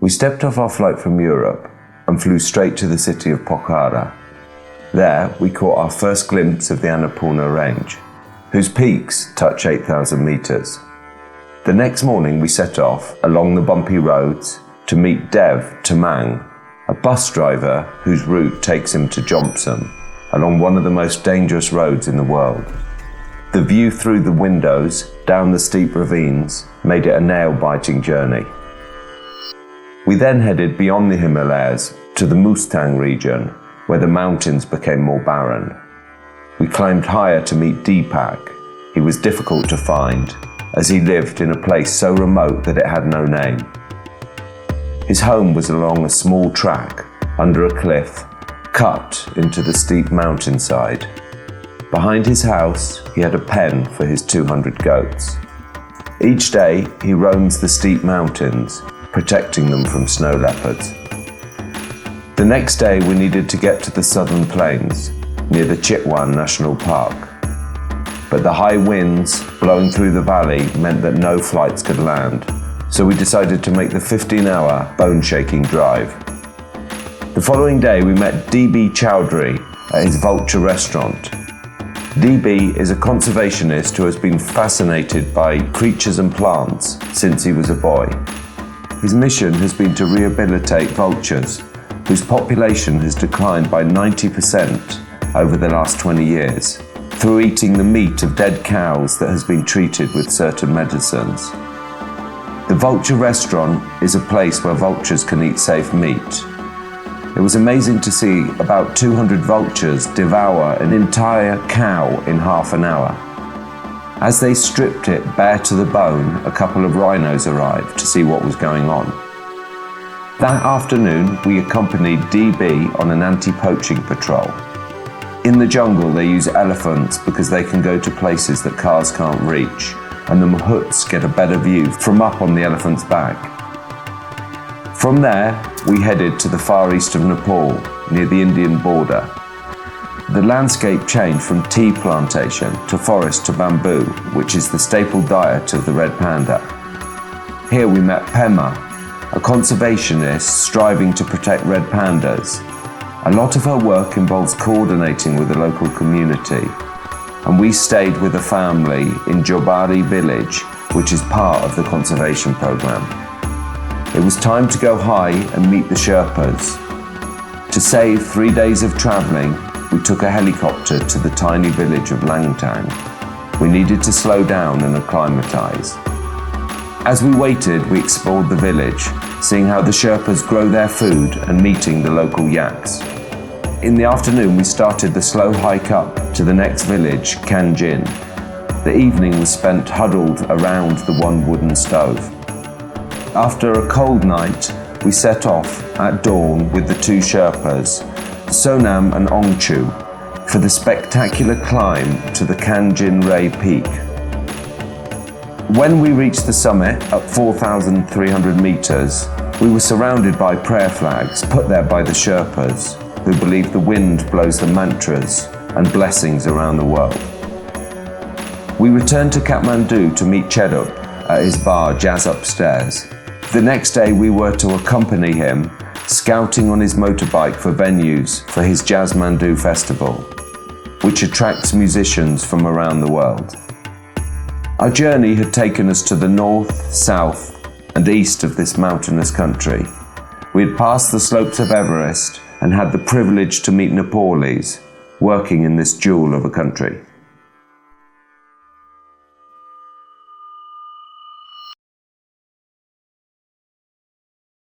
We stepped off our flight from Europe and flew straight to the city of Pokhara. There, we caught our first glimpse of the Annapurna range, whose peaks touch 8,000 meters. The next morning, we set off along the bumpy roads to meet Dev Tamang, a bus driver whose route takes him to Jomsom, along one of the most dangerous roads in the world. The view through the windows down the steep ravines made it a nail-biting journey. We then headed beyond the Himalayas to the Mustang region, where the mountains became more barren. We climbed higher to meet Deepak. He was difficult to find, as he lived in a place so remote that it had no name. His home was along a small track under a cliff, cut into the steep mountainside. Behind his house, he had a pen for his 200 goats. Each day, he roams the steep mountains, protecting them from snow leopards. The next day, we needed to get to the southern plains, near the Chitwan National Park. But the high winds blowing through the valley meant that no flights could land, so we decided to make the 15-hour bone-shaking drive. The following day, we met DB Chowdhury at his Vulture restaurant. DB is a conservationist who has been fascinated by creatures and plants since he was a boy. His mission has been to rehabilitate vultures, whose population has declined by 90% over the last 20 years, through eating the meat of dead cows that has been treated with certain medicines. The Vulture restaurant is a place where vultures can eat safe meat. It was amazing to see about 200 vultures devour an entire cow in half an hour. As they stripped it bare to the bone, a couple of rhinos arrived to see what was going on. That afternoon, we accompanied DB on an anti-poaching patrol. In the jungle, they use elephants because they can go to places that cars can't reach, and the mahouts get a better view from up on the elephant's back. From there, we headed to the far east of Nepal, near the Indian border. The landscape changed from tea plantation to forest to bamboo, which is the staple diet of the red panda. Here we met Pema, a conservationist striving to protect red pandas. A lot of her work involves coordinating with the local community, and we stayed with a family in Jobari village, which is part of the conservation program. It was time to go high and meet the Sherpas. To save 3 days of traveling, we took a helicopter to the tiny village of Langtang. We needed to slow down and acclimatize. As we waited, we explored the village, seeing how the Sherpas grow their food and meeting the local yaks. In the afternoon, we started the slow hike up to the next village, Kanjin. The evening was spent huddled around the one wooden stove. After a cold night, we set off at dawn with the two Sherpas, Sonam and Ongchu, for the spectacular climb to the Kanjin Ray Peak. When we reached the summit at 4,300 meters, we were surrounded by prayer flags put there by the Sherpas, who believe the wind blows the mantras and blessings around the world. We returned to Kathmandu to meet Chedup at his bar Jazz Upstairs. The next day we were to accompany him, scouting on his motorbike for venues for his Jazz Mandu festival, which attracts musicians from around the world. Our journey had taken us to the north, south, and east of this mountainous country. We had passed the slopes of Everest and had the privilege to meet Nepalese working in this jewel of a country.